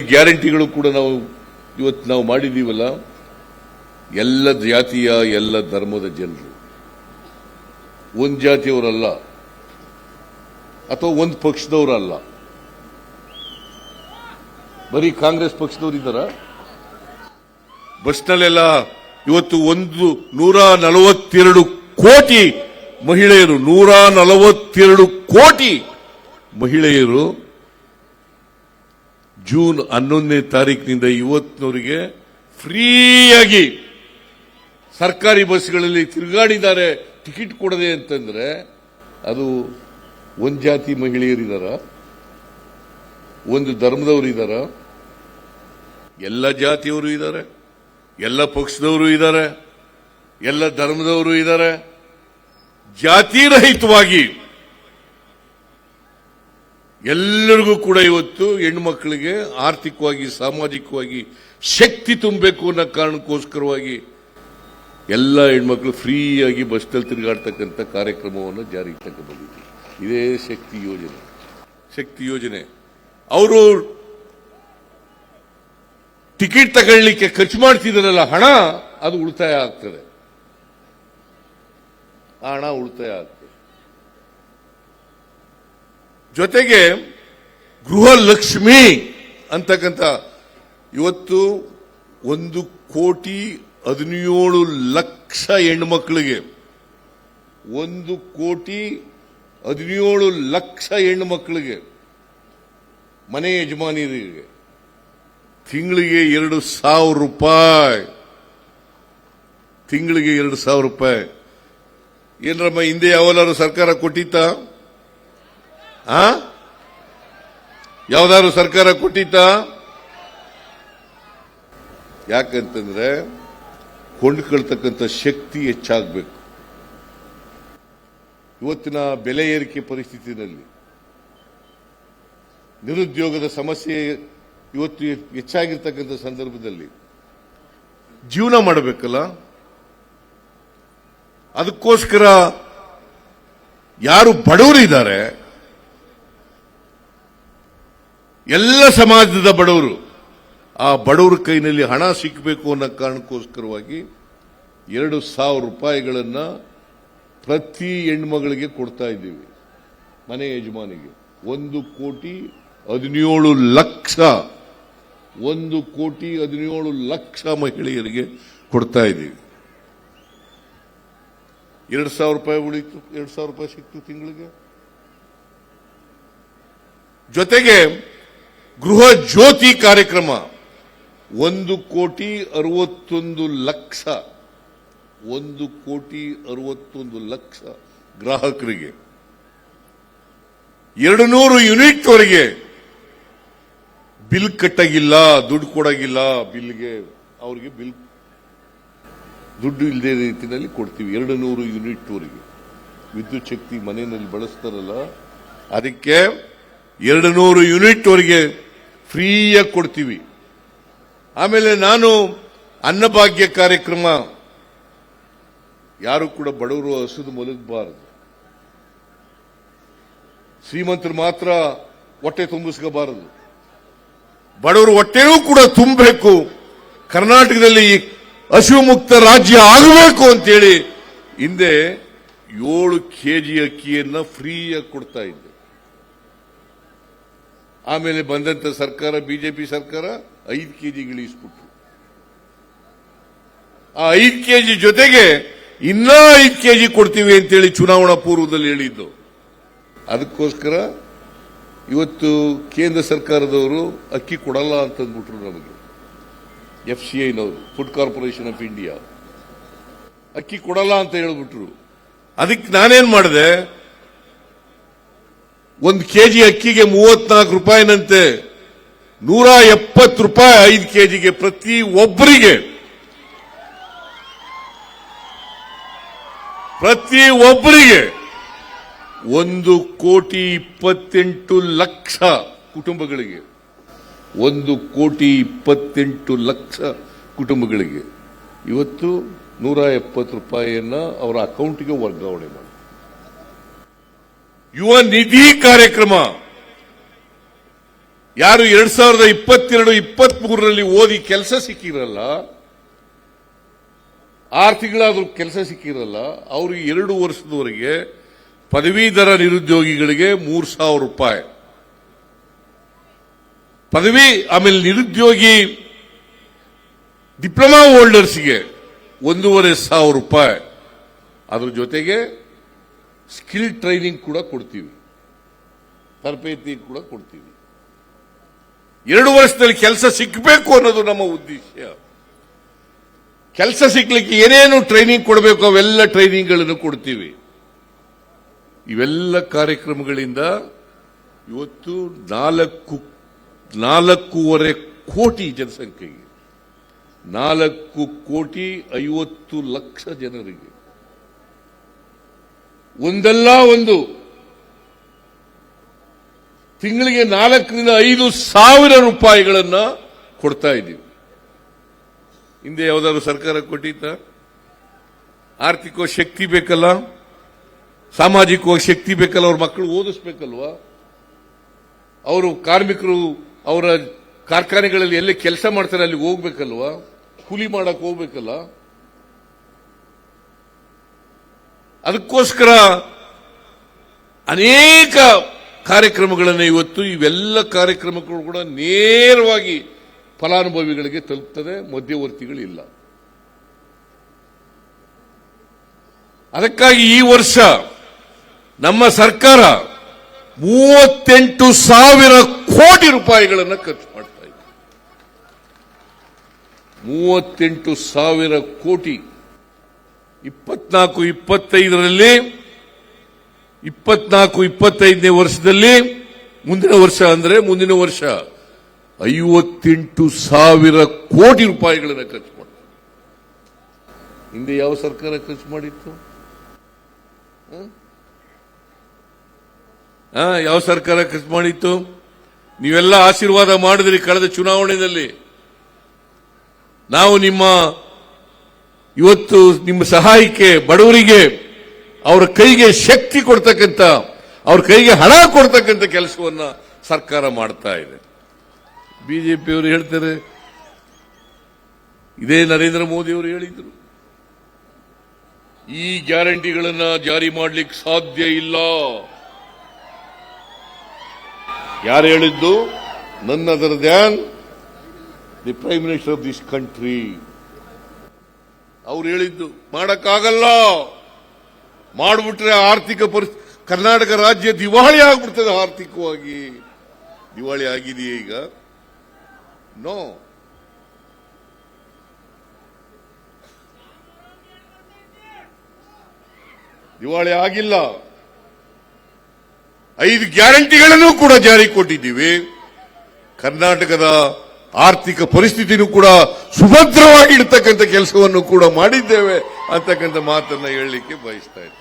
ಗ್ಯಾರಂಟಿಗಳು ಕೂಡ ನಾವು ಮಾಡಿದೀವಲ್ಲ, ಎಲ್ಲ ಜಾತಿಯ ಎಲ್ಲ ಧರ್ಮದ ಜನರು, ಒಂದು ಜಾತಿಯವರಲ್ಲ ಅಥವಾ ಒಂದು ಪಕ್ಷದವರಲ್ಲ. ಬರೀ ಕಾಂಗ್ರೆಸ್ ಪಕ್ಷದವರಿದ್ದಾರ? ಬಸ್ನಲ್ಲೆಲ್ಲ ಇವತ್ತು 142 ಕೋಟಿ ಮಹಿಳೆಯರು, 142 ಕೋಟಿ ಮಹಿಳೆಯರು ಜೂನ್ 11ನೇ ತಾರೀಕಿನಿಂದ ಇವತ್ತಿನವರಿಗೆ ಫ್ರೀಯಾಗಿ ಸರ್ಕಾರಿ ಬಸ್ಗಳಲ್ಲಿ ತಿರುಗಾಡಿದ್ದಾರೆ ಟಿಕೆಟ್ ಕೊಡದೆ ಅಂತಂದ್ರೆ ಅದು ಒಂದು ಜಾತಿ ಮಹಿಳೆಯರಿದ್ದಾರ, ಒಂದು ಧರ್ಮದವರು ಇದ್ದಾರ? ಎಲ್ಲ ಜಾತಿಯವರು ಇದ್ದಾರೆ, ಎಲ್ಲ ಪಕ್ಷದವರು ಇದ್ದಾರೆ, ಎಲ್ಲ ಧರ್ಮದವರು ಇದ್ದಾರೆ. ಜಾತಿರಹಿತವಾಗಿ ಎಲ್ಲರಿಗೂ ಕೂಡ ಇವತ್ತು ಹೆಣ್ಣು ಮಕ್ಕಳಿಗೆ ಆರ್ಥಿಕವಾಗಿ ಸಾಮಾಜಿಕವಾಗಿ ಶಕ್ತಿ ತುಂಬಬೇಕು ಅನ್ನೋ ಕಾರಣಕ್ಕೋಸ್ಕರವಾಗಿ ಎಲ್ಲ ಹೆಣ್ಮಕ್ಳು ಫ್ರೀಯಾಗಿ ಬಸ್ನಲ್ಲಿ ತಿರುಗಾಡ್ತಕ್ಕಂಥ ಕಾರ್ಯಕ್ರಮವನ್ನು ಜಾರಿಗೆ ತಗೊಂಡ್ಬಂದಿದ್ದೀವಿ. ಇದೇ ಶಕ್ತಿ ಯೋಜನೆ. ಶಕ್ತಿ ಯೋಜನೆ ಅವರು ಟಿಕೆಟ್ ತಗೊಳ್ಳಿಕ್ಕೆ ಖರ್ಚು ಮಾಡ್ತಿದ್ದಾರಲ್ಲ ಹಣ, ಅದು ಉಳಿತಾಯ ಆಗ್ತದೆ. ಆ ಹಣ ಉಳಿತಾಯ ಆಗ್ತದೆ. ಜೊತೆಗೆ ಗೃಹಲಕ್ಷ್ಮಿ ಅಂತಕ್ಕಂಥ ಇವತ್ತು 1,17,00,000 ಹೆಣ್ಣುಮಕ್ಕಳಿಗೆ, 1,17,00,000 ಹೆಣ್ಣುಮಕ್ಕಳಿಗೆ, ಮನೆ ಯಜಮಾನಿಯರಿಗೆ ತಿಂಗಳಿಗೆ 2,000 ರೂಪಾಯಿ, ತಿಂಗಳಿಗೆ 2,000 ರೂಪಾಯಿ. ಏನರಮ್ಮ ಹಿಂದೆ ಯಾವಲಾರು ಸರ್ಕಾರ ಕೊಟ್ಟಿತ್ತ? ಯಾವ್ದಾದ್ರು ಸರ್ಕಾರ ಕೊಟ್ಟಿತ್ತ? ಯಾಕಂತಂದ್ರೆ ಕೊಂಡ್ಕೊಳ್ತಕ್ಕಂಥ ಶಕ್ತಿ ಹೆಚ್ಚಾಗಬೇಕು. ಇವತ್ತಿನ ಬೆಲೆ ಏರಿಕೆ ಪರಿಸ್ಥಿತಿಯಲ್ಲಿ ನಿರುದ್ಯೋಗದ ಸಮಸ್ಯೆ ಇವತ್ತು ಹೆಚ್ಚಾಗಿರ್ತಕ್ಕಂಥ ಸಂದರ್ಭದಲ್ಲಿ ಜೀವನ ಮಾಡಬೇಕಲ್ಲ, ಅದಕ್ಕೋಸ್ಕರ ಯಾರು ಬಡವರಿದ್ದಾರೆ, ಎಲ್ಲ ಸಮಾಜದ ಬಡವರು, ಆ ಬಡವರ ಕೈನಲ್ಲಿ ಹಣ ಸಿಕ್ಕಬೇಕು ಅನ್ನೋ ಕಾರಣಕ್ಕೋಸ್ಕರವಾಗಿ 2,000 ರೂಪಾಯಿಗಳನ್ನ ಪ್ರತಿ ಹೆಣ್ಮಗಳಿಗೆ ಕೊಡ್ತಾ ಇದ್ದೀವಿ. ಮನೆ ಯಜಮಾನಿಗೆ 1,17,00,000 1,17,00,000 ಮಹಿಳೆಯರಿಗೆ ಕೊಡ್ತಾ ಇದ್ದೀವಿ. 2,000 ರೂಪಾಯಿ ಉಳಿತು, 2,000 ರೂಪಾಯಿ ಸಿಕ್ತು ತಿಂಗಳಿಗೆ. ಜೊತೆಗೆ ಗೃಹ ಜ್ಯೋತಿ ಕಾರ್ಯಕ್ರಮ 1,61,00,000 1,61,00,000 ಗ್ರಾಹಕರಿಗೆ 200 ಯೂನಿಟ್ ವರೆಗೆ ಬಿಲ್ ಕಟ್ಟಾಗಿಲ್ಲ, ದುಡ್ಡು ಕೊಡಾಗಿಲ್ಲ, ಬಿಲ್ಗೆ ಅವರಿಗೆ ಬಿಲ್ ದುಡ್ಡು ಇಲ್ಲದೆ ರೀತಿಯಲ್ಲಿ ಕೊಡ್ತೀವಿ. 200 ಯೂನಿಟ್ ವರೆಗೆ ವಿದ್ಯುತ್ ಶಕ್ತಿ ಮನೆಯಲ್ಲಿ ಬಳಸ್ತಾರಲ್ಲ, ಅದಕ್ಕೆ 200 ಯೂನಿಟ್ ವರೆಗೆ ಫ್ರೀಯಾಗಿ ಕೊಡ್ತೀವಿ. ಆಮೇಲೆ ನಾನು ಅನ್ನಭಾಗ್ಯ ಕಾರ್ಯಕ್ರಮ, ಯಾರು ಕೂಡ ಬಡವರು ಹಸಿದು ಮಲಗಬಾರದು, ಶ್ರೀಮಂತರು ಮಾತ್ರ ಹೊಟ್ಟೆ ತುಂಬಿಸ್ಕೋಬಾರದು, ಬಡವರು ಹೊಟ್ಟೆನೂ ಕೂಡ ತುಂಬಬೇಕು. ಕರ್ನಾಟಕದಲ್ಲಿ ಹಸಿವು ಮುಕ್ತ ರಾಜ್ಯ ಆಗಬೇಕು ಅಂತೇಳಿ ಹಿಂದೆ 7 ಕೆಜಿ ಅಕ್ಕಿಯನ್ನ ಫ್ರೀಯಾಗಿ ಕೊಡ್ತಾ ಇದ್ದೆ. ಆಮೇಲೆ ಬಂದಂತ ಸರ್ಕಾರ, ಬಿಜೆಪಿ ಸರ್ಕಾರ 5 ಕೆಜಿಗೆ ಇಳಿಸ್ಬಿಟ್ರು. ಆ 5 ಕೆಜಿ ಜೊತೆಗೆ ಇನ್ನೂ 5 ಕೆಜಿ ಕೊಡ್ತೀವಿ ಅಂತೇಳಿ ಚುನಾವಣಾ ಪೂರ್ವದಲ್ಲಿ ಹೇಳಿದ್ದು. ಅದಕ್ಕೋಸ್ಕರ ಇವತ್ತು ಕೇಂದ್ರ ಸರ್ಕಾರದವರು ಅಕ್ಕಿ ಕೊಡಲ್ಲ ಅಂತಂದ್ಬಿಟ್ರು ನಮಗೆ. FCIನವರು, ಫುಡ್ ಕಾರ್ಪೊರೇಷನ್ ಆಫ್ ಇಂಡಿಯಾ, ಅಕ್ಕಿ ಕೊಡಲ್ಲ ಅಂತ ಹೇಳ್ಬಿಟ್ರು. ಅದಕ್ಕೆ ನಾನೇನ್ ಮಾಡಿದೆ, 1 ಕೆಜಿ ಅಕ್ಕಿಗೆ 34 ರೂಪಾಯಿನಂತೆ, 170 ರೂಪಾಯಿ 5 ಕೆಜಿಗೆ ಪ್ರತಿ ಒಬ್ಬರಿಗೆ 1,28,00,000 ಕುಟುಂಬಗಳಿಗೆ, 1,28,00,000 ಕುಟುಂಬಗಳಿಗೆ ಇವತ್ತು 170 ರೂಪಾಯಿಯನ್ನ ಅವರ ಅಕೌಂಟ್ಗೆ ವರ್ಗಾವಣೆ ಮಾಡಿ. ಯುವ ನಿಧಿ ಕಾರ್ಯಕ್ರಮ ಯಾರು 2022-23ರಲ್ಲಿ ಓದಿ ಕೆಲಸ ಸಿಕ್ಕಿರಲ್ಲ, 6 ತಿಂಗಳಾದ್ರೂ ಕೆಲಸ ಸಿಕ್ಕಿರಲ್ಲ, ಅವರು 2 ವರ್ಷದವರೆಗೆ ಪದವೀಧರ ನಿರುದ್ಯೋಗಿಗಳಿಗೆ 3,000 ರೂಪಾಯಿ ಪದವಿ, ಆಮೇಲೆ ನಿರುದ್ಯೋಗಿ ಡಿಪ್ಲೊಮಾ ಹೋಲ್ಡರ್ಸ್ಗೆ 1,500 ರೂಪಾಯಿ. ಅದ್ರ ಜೊತೆಗೆ ಸ್ಕಿಲ್ ಟ್ರೈನಿಂಗ್ ಕೂಡ ಕೊಡ್ತೀವಿ, ತರಬೇತಿ ಕೂಡ ಕೊಡ್ತೀವಿ. 2 ವರ್ಷದಲ್ಲಿ ಕೆಲಸ ಸಿಕ್ಕಬೇಕು ಅನ್ನೋದು ನಮ್ಮ ಉದ್ದೇಶ. ಕೆಲಸ ಸಿಕ್ಕಲಿಕ್ಕೆ ಏನೇನು ಟ್ರೈನಿಂಗ್ ಕೊಡಬೇಕು ಅವೆಲ್ಲ ಟ್ರೈನಿಂಗ್ಗಳನ್ನು ಕೊಡ್ತೀವಿ. ಇವೆಲ್ಲ ಕಾರ್ಯಕ್ರಮಗಳಿಂದ ಇವತ್ತು 4.5 ಕೋಟಿ ಜನಸಂಖ್ಯೆಗೆ 4,50,00,000 ಜನರಿಗೆ ಒಂದಲ್ಲ ಒಂದು ತಿಂಗಳಿಗೆ 4,000 ರಿಂದ 5,000 ರೂಪಾಯಿಗಳನ್ನ ಕೊಡ್ತಾ ಇದ್ದೀವಿ. ಹಿಂದೆ ಯಾವ್ದಾದ್ರು ಸರ್ಕಾರ ಕೊಟ್ಟಿತ್ತ? ಆರ್ಥಿಕವಾಗಿ ಶಕ್ತಿ ಬೇಕಲ್ಲ, ಸಾಮಾಜಿಕವಾಗಿ ಶಕ್ತಿ ಬೇಕಲ್ಲ, ಅವ್ರ ಮಕ್ಕಳು ಓದಿಸ್ಬೇಕಲ್ವಾ, ಅವರು ಕಾರ್ಮಿಕರು ಅವರ ಕಾರ್ಖಾನೆಗಳಲ್ಲಿ ಎಲ್ಲಿ ಕೆಲಸ ಮಾಡ್ತಾರೆ ಅಲ್ಲಿ ಹೋಗ್ಬೇಕಲ್ವಾ, ಕೂಲಿ ಮಾಡಕ್ ಹೋಗ್ಬೇಕಲ್ಲ. ಅದಕ್ಕೋಸ್ಕರ ಅನೇಕ ಕಾರ್ಯಕ್ರಮಗಳನ್ನು ಇವತ್ತು ಇವೆಲ್ಲ ಕಾರ್ಯಕ್ರಮಗಳು ಕೂಡ ನೇರವಾಗಿ ಫಲಾನುಭವಿಗಳಿಗೆ ತಲುಪ್ತದೆ, ಮಧ್ಯವರ್ತಿಗಳಿಲ್ಲ. ಅದಕ್ಕಾಗಿ ಈ ವರ್ಷ ನಮ್ಮ ಸರ್ಕಾರ 38,000 ಕೋಟಿ ರೂಪಾಯಿಗಳನ್ನು ಖರ್ಚು ಮಾಡ್ತಾ ಇದೆ. 38,000 ಕೋಟಿ. 24-25ರಲ್ಲಿ 24-25ನೇ ವರ್ಷದಲ್ಲಿ ಮುಂದಿನ ವರ್ಷ 58,000 ಕೋಟಿ ರೂಪಾಯಿಗಳನ್ನು ಖರ್ಚು ಮಾಡ್ತಾರೆ. ಹಿಂದೆ ಯಾವ ಸರ್ಕಾರ ಖರ್ಚು ಮಾಡಿತ್ತು? ಯಾವ ಸರ್ಕಾರ ಖರ್ಚು ಮಾಡಿತ್ತು? ನೀವೆಲ್ಲ ಆಶೀರ್ವಾದ ಮಾಡಿದ್ರಿ ಕಳೆದ ಚುನಾವಣೆಯಲ್ಲಿ. ನಾವು ಇವತ್ತು ನಿಮ್ಮ ಸಹಾಯಕ್ಕೆ ಬಡವರಿಗೆ ಅವರ ಕೈಗೆ ಶಕ್ತಿ ಕೊಡ್ತಕ್ಕಂಥ, ಅವ್ರ ಕೈಗೆ ಹಣ ಕೊಡ್ತಕ್ಕಂಥ ಕೆಲಸವನ್ನ ಸರ್ಕಾರ ಮಾಡ್ತಾ ಇದೆ. ಬಿಜೆಪಿಯವರು ಹೇಳ್ತಾರೆ, ಇದೇ ನರೇಂದ್ರ ಮೋದಿ ಅವರು ಹೇಳಿದ್ರು, ಈ ಗ್ಯಾರಂಟಿಗಳನ್ನ ಜಾರಿ ಮಾಡಲಿಕ್ಕೆ ಸಾಧ್ಯ ಇಲ್ಲ. ಯಾರು ಹೇಳಿದ್ದು? ನನ್ other than the prime minister of this country. ಅವ್ರು ಹೇಳಿದ್ದು ಮಾಡಕ್ಕಾಗಲ್ಲ, ಮಾಡಿಬಿಟ್ರೆ ಆರ್ಥಿಕ ಕರ್ನಾಟಕ ರಾಜ್ಯ ದಿವಾಳಿ ಆಗ್ಬಿಡ್ತದೆ. ಆರ್ಥಿಕವಾಗಿ ದಿವಾಳಿ ಆಗಿದೆಯೇ ಈಗ? ನೋ. ದಿವಾಳಿ ಆಗಿಲ್ಲ. 5 ಗ್ಯಾರಂಟಿಗಳನ್ನು ಕೂಡ ಜಾರಿ ಕೊಟ್ಟಿದ್ದೀವಿ. ಕರ್ನಾಟಕದ ಆರ್ಥಿಕ ಪರಿಸ್ಥಿತಿನೂ ಕೂಡ ಸುಭದ್ರವಾಗಿ ಇಡ್ತಕ್ಕಂಥ ಕೆಲಸವನ್ನು ಕೂಡ ಮಾಡಿದ್ದೇವೆ ಅಂತಕ್ಕಂಥ ಮಾತನ್ನ ಹೇಳಲಿಕ್ಕೆ ಬಯಸ್ತಾ ಇದ್ದೀನಿ.